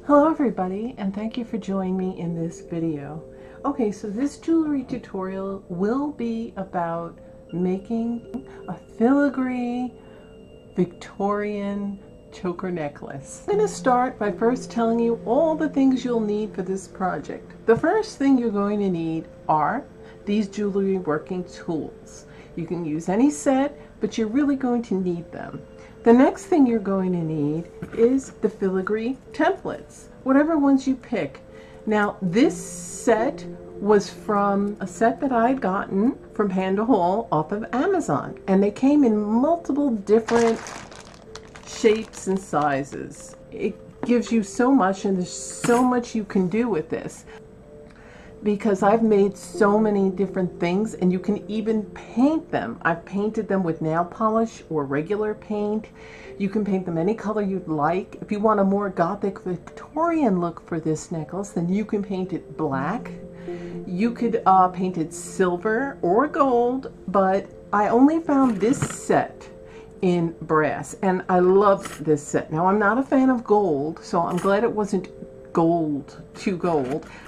Hello everybody, and thank you for joining me in this video. Okay, so this jewelry tutorial will be about making a filigree Victorian choker necklace. I'm going to start by first telling you all the things you'll need for this project. The first thing you're going to need are these jewelry working tools. You can use any set, but you're really going to need them. The next thing you're going to need is the filigree templates, whatever ones you pick. Now, this set was from a set that I'd gotten from Panda Hall off of Amazon, and they came in multiple different shapes and sizes. It gives you so much, and there's so much you can do with this, because I've made so many different things, and you can even paint them. I've painted them with nail polish or regular paint. You can paint them any color you'd like. If you want a more Gothic Victorian look for this necklace, then you can paint it black. You could paint it silver or gold, but I only found this set in brass, and I love this set. Now, I'm not a fan of gold, so I'm glad it wasn't gold,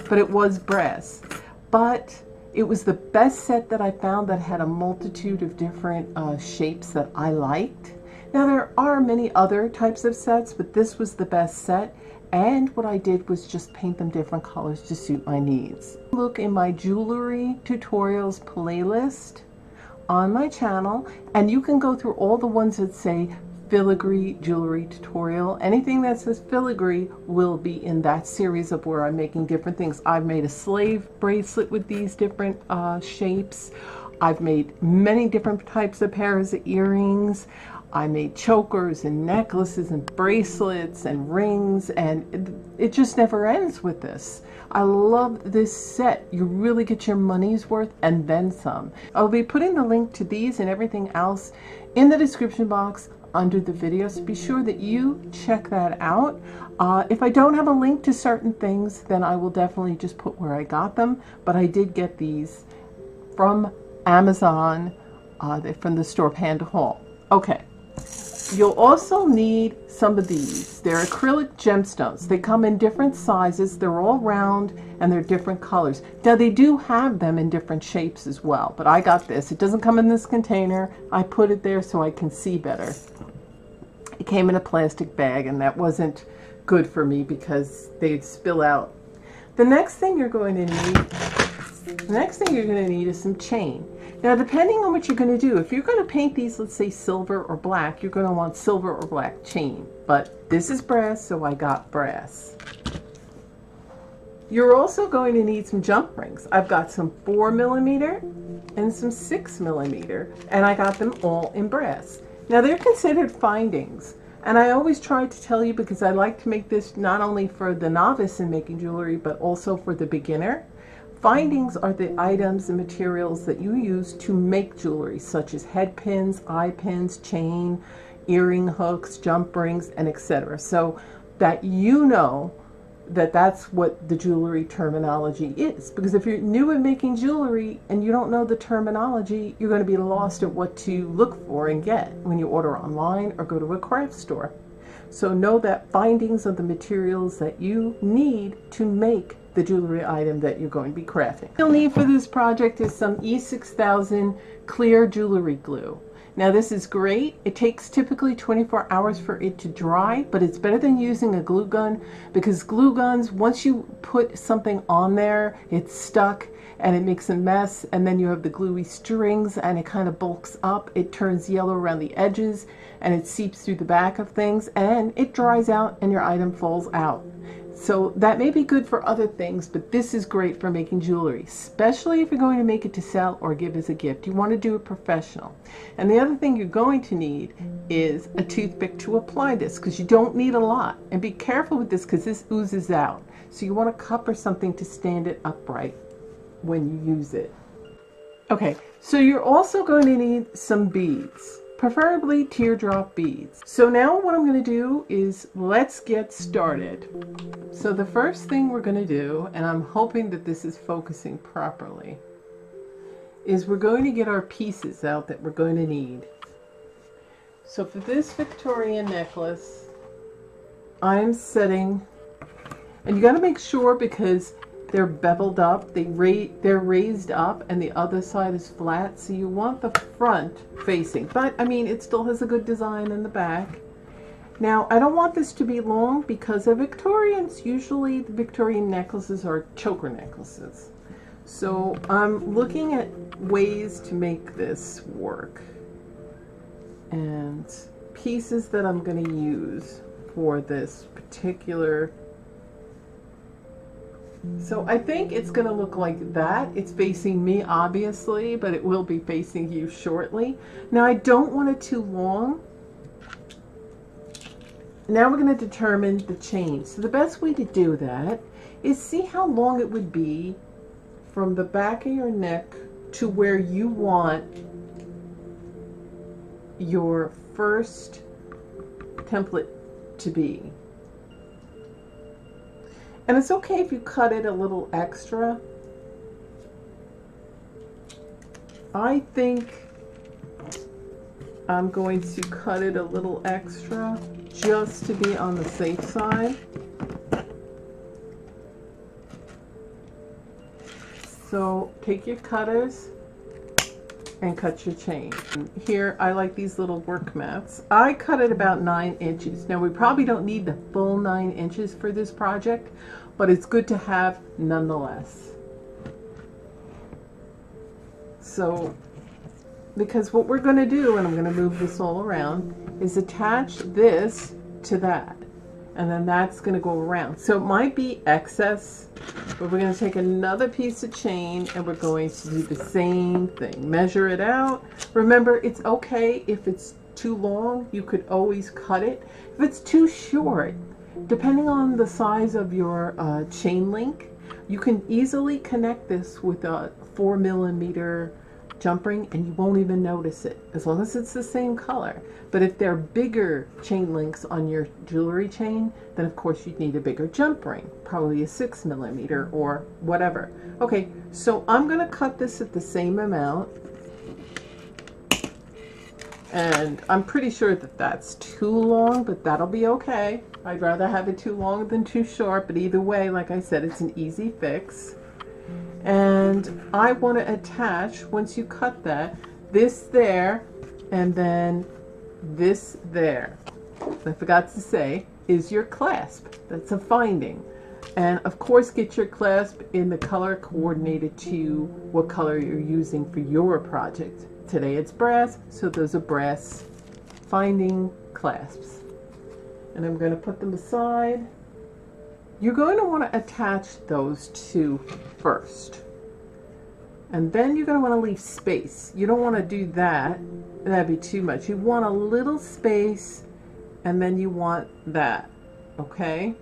but it was brass. But it was the best set that I found that had a multitude of different shapes that I liked. Now, there are many other types of sets, but this was the best set, and what I did was just paint them different colors to suit my needs. Look in my jewelry tutorials playlist on my channel, and you can go through all the ones that say filigree jewelry tutorial. Anything that says filigree will be in that series of where I'm making different things. I've made a slave bracelet with these different shapes. I've made many different types of pairs of earrings. I made chokers and necklaces and bracelets and rings, and it just never ends with this. I love this set. You really get your money's worth and then some. I'll be putting the link to these and everything else in the description box under the video, so be sure that you check that out. If I don't have a link to certain things, then I will definitely just put where I got them, but I did get these from Amazon, from the store Panda Hall. Okay, you'll also need some of these. They're acrylic gemstones. They come in different sizes. They're all round and they're different colors. Now, they do have them in different shapes as well, but I got this. It doesn't come in this container. I put it there so I can see better. It came in a plastic bag, and that wasn't good for me because they'd spill out. The next thing you're going to need is some chain. Now, depending on what you're going to do, if you're going to paint these, let's say silver or black, you're going to want silver or black chain. But this is brass, so I got brass. You're also going to need some jump rings. I've got some 4mm and some 6mm, and I got them all in brass. Now, they're considered findings, and I always try to tell you, because I like to make this not only for the novice in making jewelry, but also for the beginner. Findings are the items and materials that you use to make jewelry, such as head pins, eye pins, chain, earring hooks, jump rings, and etc. So that you know that that's what the jewelry terminology is. Because if you're new at making jewelry and you don't know the terminology, you're going to be lost at what to look for and get when you order online or go to a craft store. So know that findings are the materials that you need to make the jewelry item that you're going to be crafting. What you'll need for this project is some E6000 clear jewelry glue. Now, this is great. It takes typically 24 hours for it to dry, but it's better than using a glue gun, because glue guns, once you put something on there, it's stuck and it makes a mess, and then you have the gluey strings and it kind of bulks up. It turns yellow around the edges and it seeps through the back of things, and it dries out and your item falls out. So that may be good for other things, but this is great for making jewelry, especially if you're going to make it to sell or give as a gift. You want to do it professional. And the other thing you're going to need is a toothpick to apply this, because you don't need a lot. And be careful with this, because this oozes out. So you want a cup or something to stand it upright when you use it. Okay, so you're also going to need some beads. preferably teardrop beads. So now what I'm going to do is let's get started. So the first thing we're going to do, and I'm hoping that this is focusing properly, is we're going to get our pieces out that we're going to need. So for this Victorian necklace, I'm setting, and you got to make sure because they're beveled up, they're raised up, and the other side is flat, so you want the front facing. But I mean, it still has a good design in the back. Now, I don't want this to be long because of Victorians, usually the Victorian necklaces are choker necklaces. So I'm looking at ways to make this work. And pieces that I'm going to use for this particular. So I think it's going to look like that. It's facing me, obviously, but it will be facing you shortly. Now, I don't want it too long. Now we're going to determine the chain. So the best way to do that is see how long it would be from the back of your neck to where you want your first template to be. And it's okay if you cut it a little extra. I think I'm going to cut it a little extra just to be on the safe side. So take your cutters and cut your chain. Here I like these little work mats. I cut it about 9 inches. Now we probably don't need the full 9 inches for this project, but it's good to have nonetheless. So because what we're going to do, and I'm going to move this all around, is attach this to that, and then that's going to go around. So it might be excess, but we're going to take another piece of chain and we're going to do the same thing. Measure it out. Remember, it's okay if it's too long, you could always cut it. If it's too short, depending on the size of your chain link, you can easily connect this with a 4mm jump ring and you won't even notice it, as long as it's the same color. But if they're bigger chain links on your jewelry chain, then of course you'd need a bigger jump ring, probably a 6mm or whatever. Okay, so I'm going to cut this at the same amount, and I'm pretty sure that that's too long, but that'll be okay. I'd rather have it too long than too short, but either way, like I said, it's an easy fix. And I want to attach, once you cut that, this there, and then this there. I forgot to say, is your clasp. That's a finding. And of course, get your clasp in the color coordinated to what color you're using for your project. Today it's brass, so those are brass finding clasps. And I'm going to put them aside. You're going to want to attach those two first. And then you're going to want to leave space. You don't want to do that. That'd be too much. You want a little space, and then you want that. Okay?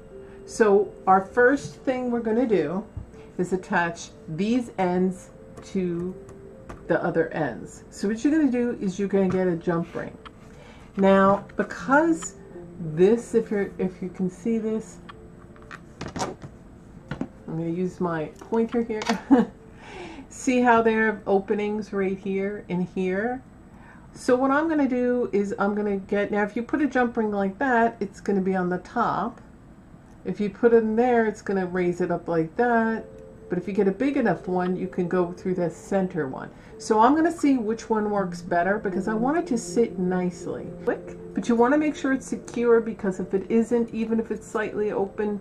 So our first thing we're going to do is attach these ends to the other ends. So what you're going to do is you're going to get a jump ring. Now, because this, if you can see this, I'm going to use my pointer here. See how there are openings right here and here? So what I'm going to do is I'm going to get, now if you put a jump ring like that, it's going to be on the top. If you put it in there, it's going to raise it up like that. But if you get a big enough one, you can go through the center one. So I'm going to see which one works better because I want it to sit nicely. But you want to make sure it's secure, because if it isn't, even if it's slightly open,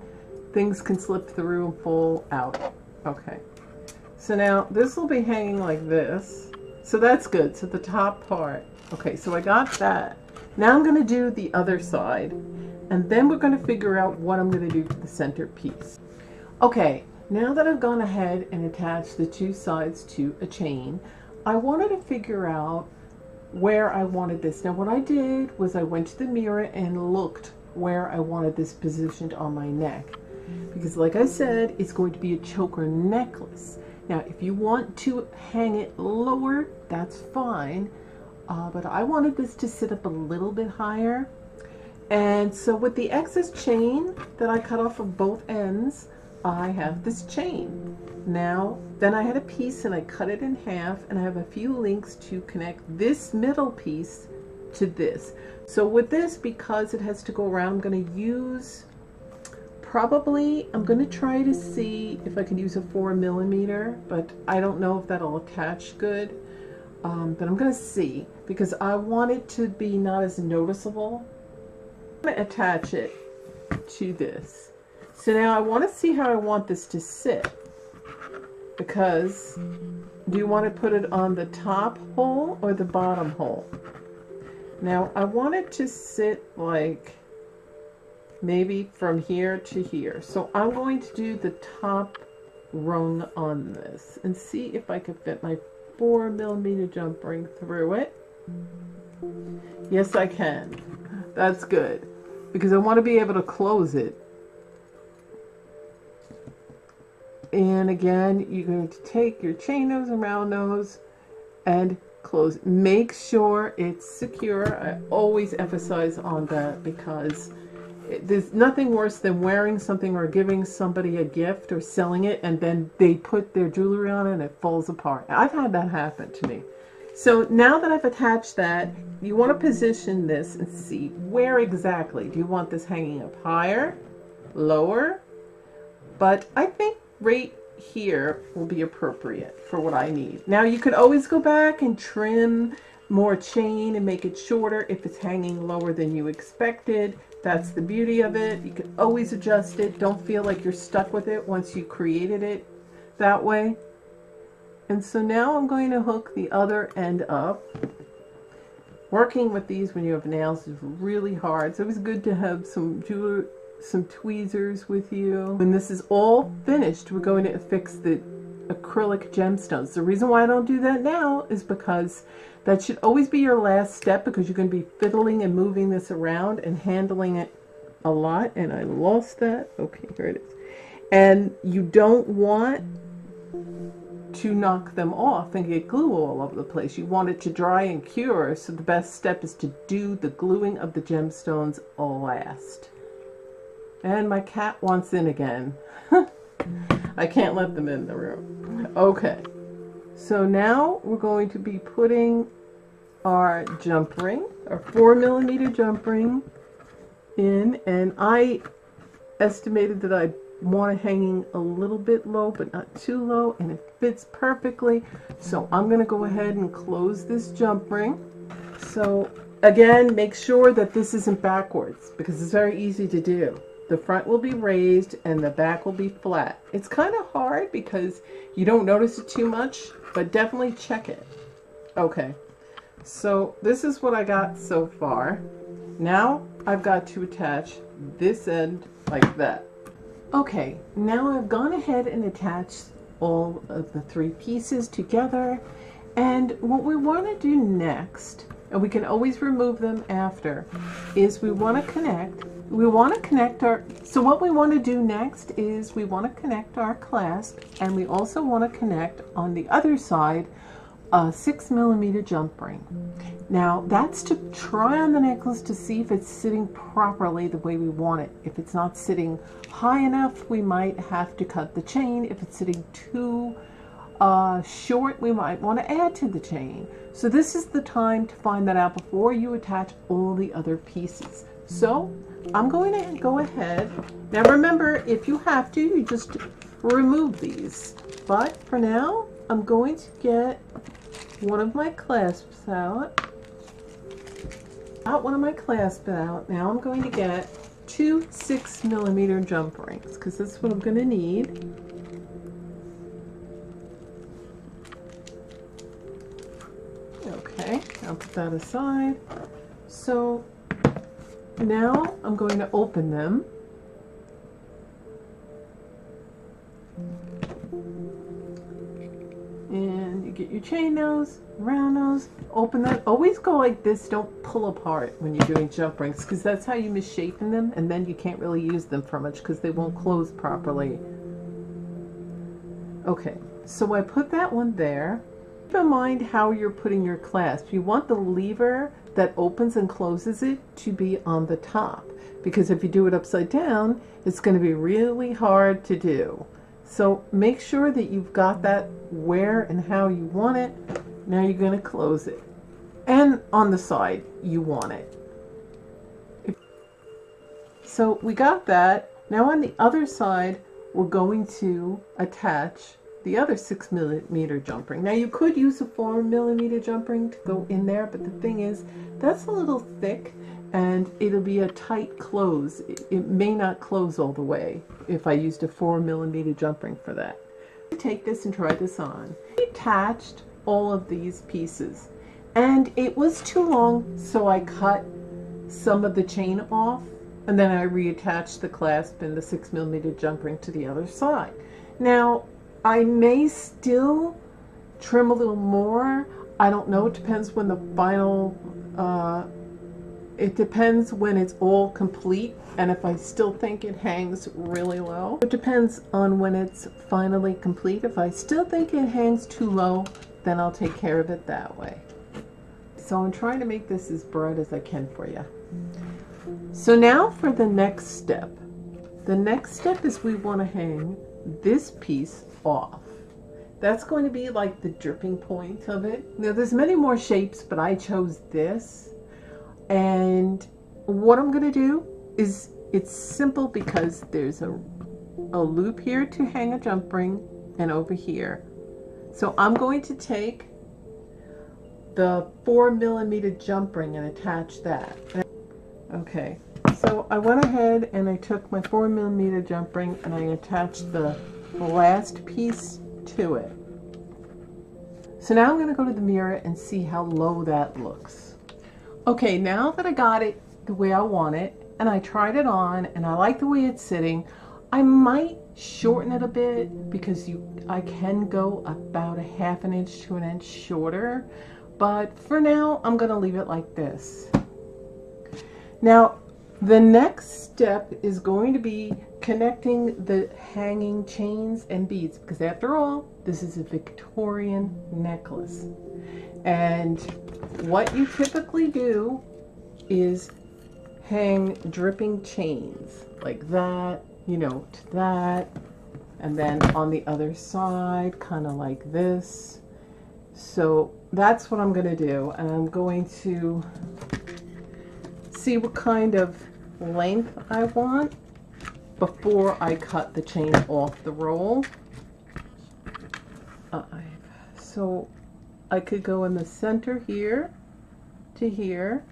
things can slip through and fall out. Okay. So now this will be hanging like this. So that's good. So the top part. Okay, so I got that. Now I'm going to do the other side. And then we're going to figure out what I'm going to do to the center piece. Okay, now that I've gone ahead and attached the two sides to a chain, I wanted to figure out where I wanted this. Now what I did was I went to the mirror and looked where I wanted this positioned on my neck. Because like I said, it's going to be a choker necklace. Now if you want to hang it lower, that's fine. But I wanted this to sit up a little bit higher. And so with the excess chain that I cut off of both ends, I have this chain. Now, then I had a piece and I cut it in half, and I have a few links to connect this middle piece to this. So with this, because it has to go around, I'm going to use I'm going to try to see if I can use a 4mm, but I don't know if that'll attach good. But I'm going to see, because I want it to be not as noticeable. I'm going to attach it to this. So now I want to see how I want this to sit, because do you want to put it on the top hole or the bottom hole? Now I want it to sit like maybe from here to here. So I'm going to do the top rung on this and see if I can fit my 4mm jump ring through it. Yes, I can. That's good, because I want to be able to close it. And again, you're going to take your chain nose and round nose and close. Make sure it's secure. I always emphasize on that, because there's nothing worse than wearing something or giving somebody a gift or selling it and then they put their jewelry on it and it falls apart. I've had that happen to me. So now that I've attached that, you want to position this and see where exactly. Do you want this hanging up higher, lower? But I think right here will be appropriate for what I need. Now you could always go back and trim more chain and make it shorter if it's hanging lower than you expected. That's the beauty of it. You can always adjust it. Don't feel like you're stuck with it once you created it that way. And so now I'm going to hook the other end up. Working with these when you have nails is really hard, so it was good to have some tweezers with you. When this is all finished, we're going to affix the acrylic gemstones. The reason why I don't do that now is because that should always be your last step, because you're going to be fiddling and moving this around and handling it a lot. And I lost that. Okay, here it is. And you don't want to knock them off and get glue all over the place. You want it to dry and cure, so the best step is to do the gluing of the gemstones last. And my cat wants in again. I can't let them in the room. Okay, so now we're going to be putting our jump ring, our 4mm jump ring in, and I estimated that I want it hanging a little bit low but not too low, and it fits perfectly. So I'm going to go ahead and close this jump ring. So again, make sure that this isn't backwards, because it's very easy to do. The front will be raised and the back will be flat. It's kind of hard because you don't notice it too much, but definitely check it. Okay, so this is what I got so far. Now I've got to attach this end like that. Okay, now I've gone ahead and attached all of the three pieces together, and what we want to do next, and we can always remove them after, is we want to connect our, so what we want to do next is we want to connect our clasp, and we also want to connect on the other side a 6mm jump ring. Now that's to try on the necklace to see if it's sitting properly the way we want it. If it's not sitting high enough, we might have to cut the chain. If it's sitting too short, we might want to add to the chain. So this is the time to find that out before you attach all the other pieces. So I'm going to go ahead. Now remember, if you have to, you just remove these. But for now, I'm going to get one of my clasps out. Now I'm going to get two 6mm jump rings, because that's what I'm going to need. Okay, I'll put that aside. So now I'm going to open them. And you get your chain nose, round nose, open that. Always go like this, don't pull apart when you're doing jump rings, because that's how you misshapen them, and then you can't really use them for much because they won't close properly. Okay, so I put that one there. Keep in mind how you're putting your clasp. You want the lever that opens and closes it to be on the top, because if you do it upside down, it's going to be really hard to do. So make sure that you've got that where and how you want it. Now you're going to close it. and on the side you want it. So we got that. Now on the other side, we're going to attach the other 6mm jump ring. Now you could use a 4mm jump ring to go in there, but the thing is, that's a little thick and it'll be a tight close. It may not close all the way if I used a 4mm jump ring for that. Take this and try this on. I attached all of these pieces and it was too long, so I cut some of the chain off and then I reattached the clasp and the 6mm jump ring to the other side. Now I may still trim a little more. I don't know, it depends when the final it depends when it's all complete and if I still think it hangs really low. It depends on when it's finally complete. If I still think it hangs too low, then I'll take care of it that way. So I'm trying to make this as broad as I can for you. So now for the next step. The next step is we want to hang this piece off. That's going to be like the dripping point of it. Now there's many more shapes, but I chose this. And what I'm going to do is, it's simple because there's a loop here to hang a jump ring and over here. So I'm going to take the 4mm jump ring and attach that. Okay, so I went ahead and I took my 4mm jump ring and I attached the last piece to it. So now I'm going to go to the mirror and see how low that looks. Okay, now that I got it the way I want it, and I tried it on, and I like the way it's sitting, I might shorten it a bit because I can go about a ½ inch to an inch shorter, but for now I'm going to leave it like this. Now the next step is going to be connecting the hanging chains and beads, because after all, this is a Victorian necklace. And what you typically do is hang dripping chains like that, you know, to that, and then on the other side, kind of like this. So that's what I'm going to do, and I'm going to see what kind of length I want before I cut the chain off the roll. So I could go in the center here to here.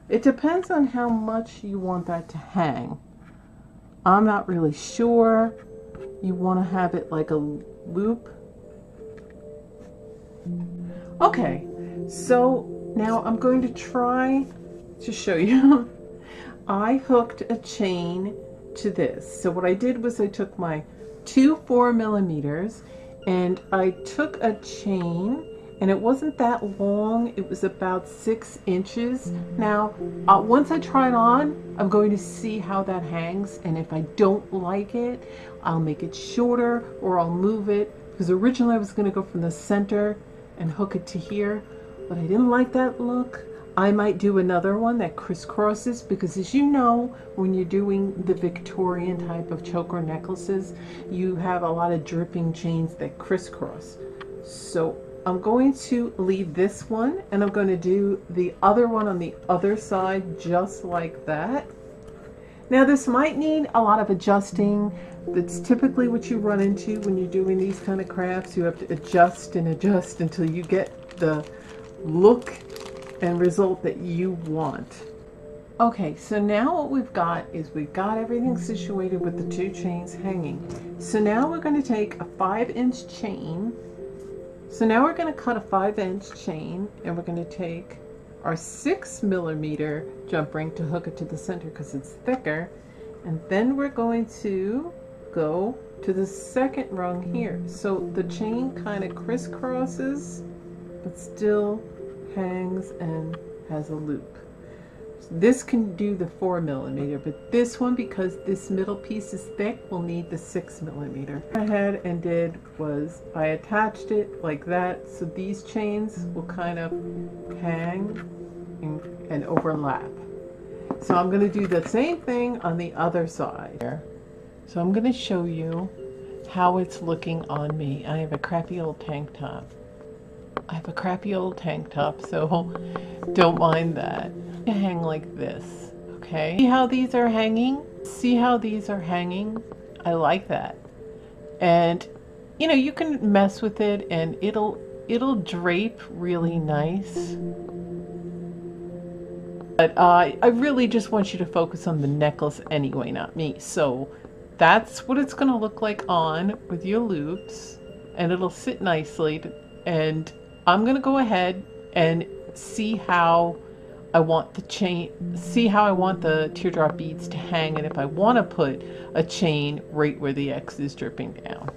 It depends on how much you want that to hang. I'm not really sure. You want to have it like a loop. Okay, so now I'm going to try to show you. I hooked a chain to this. So what I did was I took my two 4mm and I took a chain, and it wasn't that long, it was about 6 inches. Now once I try it on, I'm going to see how that hangs, and if I don't like it, I'll make it shorter or I'll move it, because originally I was going to go from the center and hook it to here, but I didn't like that look. I might do another one that crisscrosses, because as you know, when you're doing the Victorian type of choker necklaces, you have a lot of dripping chains that crisscross. So I'm going to leave this one, and I'm going to do the other one on the other side just like that. Now this might need a lot of adjusting. That's typically what you run into when you're doing these kind of crafts. You have to adjust and adjust until you get the look and result that you want. Okay, so now what we've got is we've got everything situated with the 2 chains hanging. So now we're going to take a 5-inch chain. So now we're going to cut a 5-inch chain, and we're going to take our 6mm jump ring to hook it to the center because it's thicker, and then we're going to go to the second rung here. So the chain kind of crisscrosses but still hangs and has a loop. So this can do the 4mm, but this one, because this middle piece is thick, will need the 6mm. What I had and did was I attached it like that, so these chains will kind of hang and overlap. So I'm going to do the same thing on the other side. So I'm going to show you how it's looking on me. I have a crappy old tank top. I have a crappy old tank top, so don't mind that. I hang like this, okay? See how these are hanging? See how these are hanging? I like that. And you know, you can mess with it and it'll drape really nice. But I really just want you to focus on the necklace anyway, not me. So that's what it's going to look like on with your loops, and it'll sit nicely. And I'm going to go ahead and see how I want the chain, see how I want the teardrop beads to hang, and if I want to put a chain right where the X is dripping down.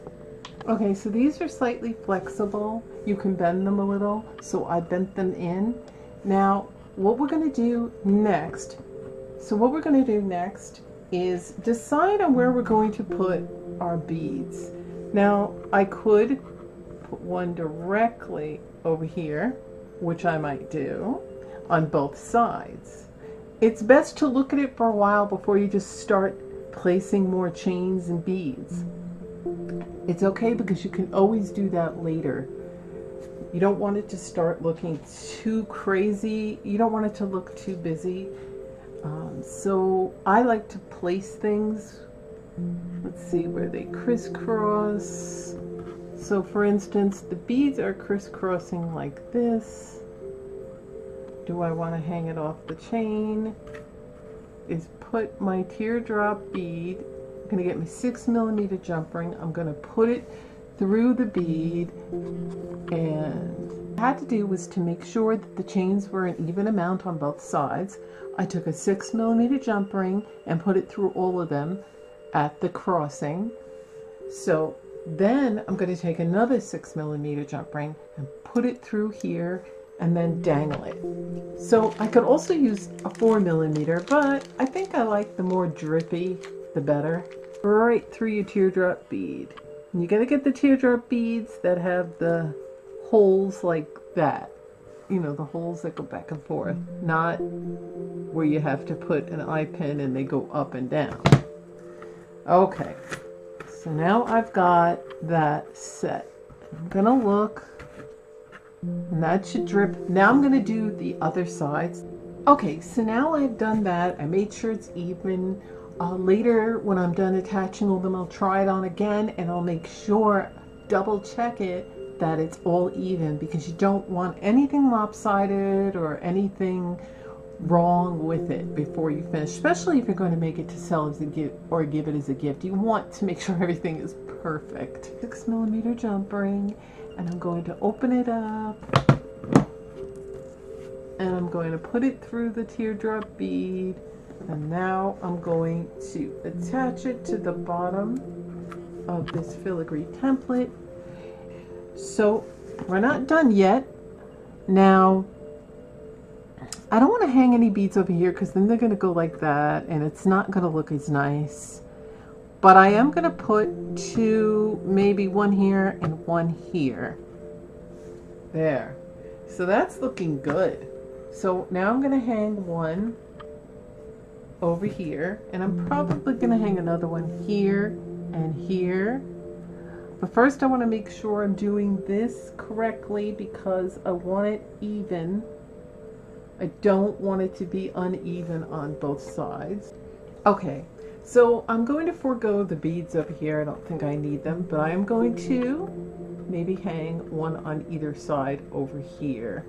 Okay, so these are slightly flexible. You can bend them a little, so I bent them in. Now, what we're going to do next, is decide on where we're going to put our beads. Now, I could put one directly over here, which I might do, on both sides. It's best to look at it for a while before you just start placing more chains and beads. It's okay because you can always do that later. You don't want it to start looking too crazy. You don't want it to look too busy. So I like to place things, let's see, where they crisscross. So for instance, the beads are crisscrossing like this. Do I want to hang it off the chain? Is put my teardrop bead, I'm going to get my 6mm jump ring, I'm going to put it through the bead, and what I had to do was to make sure that the chains were an even amount on both sides. I took a 6mm jump ring and put it through all of them at the crossing. So then I'm going to take another 6mm jump ring and put it through here and then dangle it. So I could also use a 4mm, but I think I like the more drippy, the better. Right through your teardrop bead. And you got to get the teardrop beads that have the holes like that. You know, the holes that go back and forth, not where you have to put an eye pin and they go up and down. Okay, so now I've got that set. I'm gonna look, and that should drip. Now I'm gonna do the other sides. Okay, so now I've done that. I made sure it's even. Later, when I'm done attaching all of them, I'll try it on again, and I'll make sure, double check it, that it's all even, because you don't want anything lopsided or anything wrong with it before you finish, especially if you're going to make it to sell as a gift or give it as a gift. You want to make sure everything is perfect. 6mm jump ring, and I'm going to open it up, and I'm going to put it through the teardrop bead, and now I'm going to attach it to the bottom of this filigree template. So we're not done yet. Now, I don't want to hang any beads over here because then they're going to go like that and it's not going to look as nice. But I am going to put two, maybe one here and one here. There. So that's looking good. So now I'm going to hang one over here, and I'm probably going to hang another one here and here. But first I want to make sure I'm doing this correctly because I want it even. I don't want it to be uneven on both sides. Okay, so I'm going to forego the beads over here. I don't think I need them, but I am going to maybe hang one on either side over here.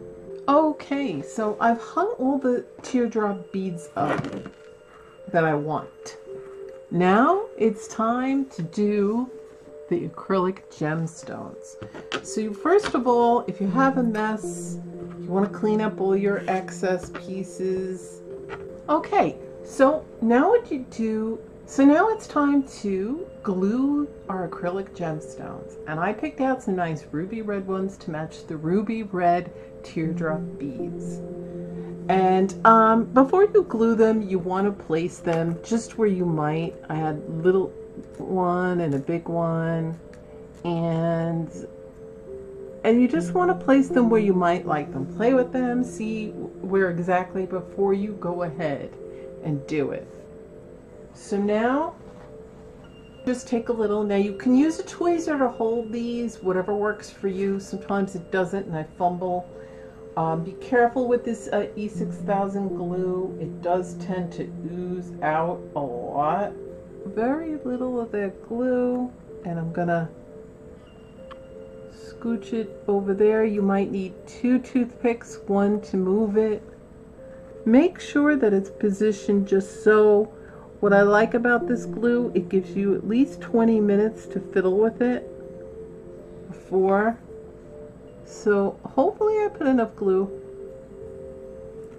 Okay, so I've hung all the teardrop beads up that I want. Now it's time to do the acrylic gemstones. So first of all, if you have a mess, you want to clean up all your excess pieces. Okay, so now what you do, so now it's time to glue our acrylic gemstones. And I picked out some nice ruby red ones to match the ruby red teardrop beads. And before you glue them, you want to place them just where you might. I had little one and a big one, and you just want to place them where you might like them. Play with them, see where exactly before you go ahead and do it. So now Just take a little. Now you can use a tweezer to hold these, whatever works for you. Sometimes it doesn't and I fumble. Be careful with this E6000 glue. It does tend to ooze out a lot. Very little of that glue, and I'm gonna scooch it over there. You might need 2 toothpicks, one to move it. Make sure that it's positioned just so. What I like about this glue, it gives you at least 20 minutes to fiddle with it before. So hopefully I put enough glue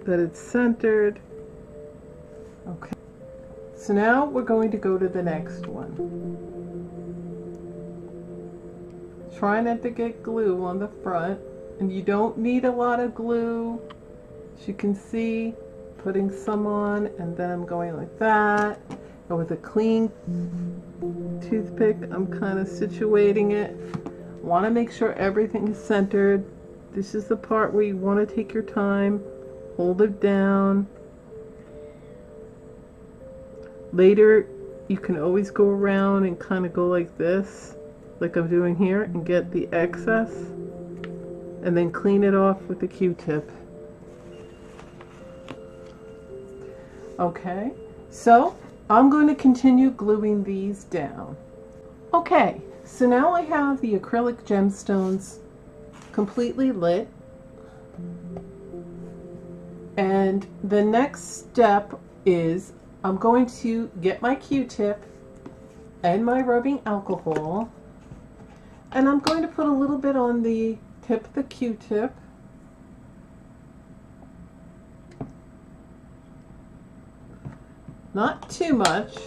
that it's centered. Okay. So now we're going to go to the next one. Try not to get glue on the front, and you don't need a lot of glue. As you can see, putting some on, and then I'm going like that. And with a clean toothpick, I'm kind of situating it. Want to make sure everything is centered. This is the part where you want to take your time, hold it down. Later, you can always go around and kind of go like this, like I'm doing here, and get the excess, and then clean it off with a Q-tip. Okay, so I'm going to continue gluing these down. Okay, so now I have the acrylic gemstones completely lit, and the next step is I'm going to get my Q-tip and my rubbing alcohol, and I'm going to put a little bit on the tip of the Q-tip. Not too much.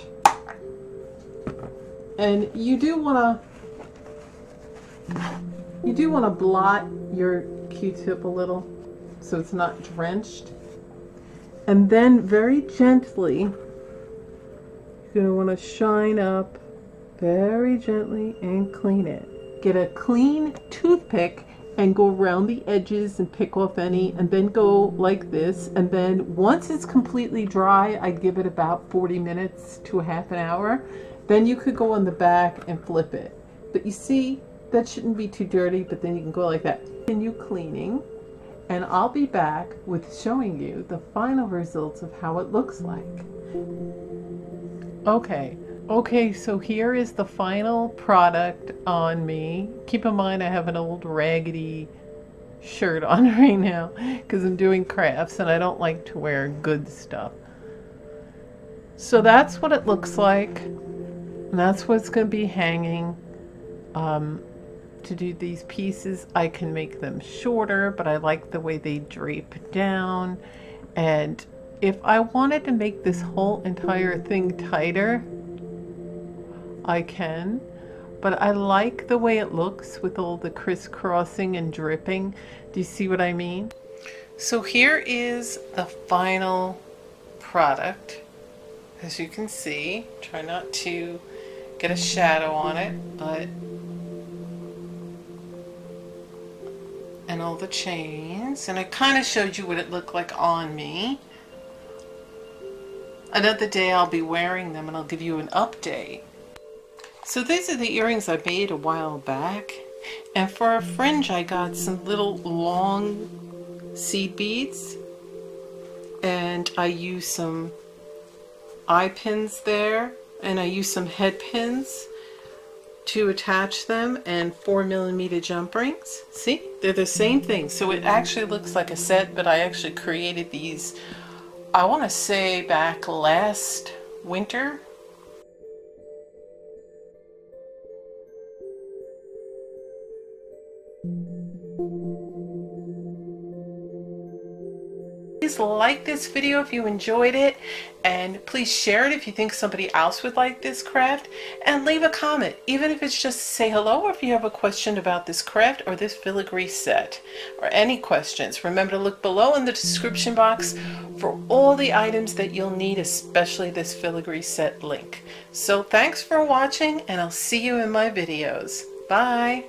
And you do want to blot your Q-tip a little so it's not drenched. And then very gently, you're going to want to shine up very gently and clean it. Get a clean toothpick and go around the edges and pick off any, and then go like this. And then once it's completely dry, I'd give it about 40 minutes to a half an hour. Then you could go on the back and flip it. But you see, that shouldn't be too dirty, but then you can go like that. Continue cleaning, and I'll be back with showing you the final results of how it looks like. Okay, so here is the final product on me. Keep in mind I have an old raggedy shirt on right now because I'm doing crafts and I don't like to wear good stuff. So that's what it looks like, and that's what's going to be hanging. To do these pieces, I can make them shorter, but I like the way they drape down. And if I wanted to make this whole entire thing tighter, I can, but I like the way it looks with all the crisscrossing and dripping. Do you see what I mean? So here is the final product. As you can see, try not to get a shadow on it, but and all the chains, and I kind of showed you what it looked like on me. Another day I'll be wearing them and I'll give you an update. So these are the earrings I made a while back, and for a fringe I got some little long seed beads, and I used some eye pins there, and I used some head pins to attach them, and 4mm jump rings. See, they're the same thing. So it actually looks like a set, but I actually created these, I want to say back last winter. Please like this video if you enjoyed it, and please share it if you think somebody else would like this craft, and leave a comment, even if it's just to say hello, or if you have a question about this craft or this filigree set, or any questions. Remember to look below in the description box for all the items that you'll need, especially this filigree set link. So thanks for watching, and I'll see you in my videos. Bye!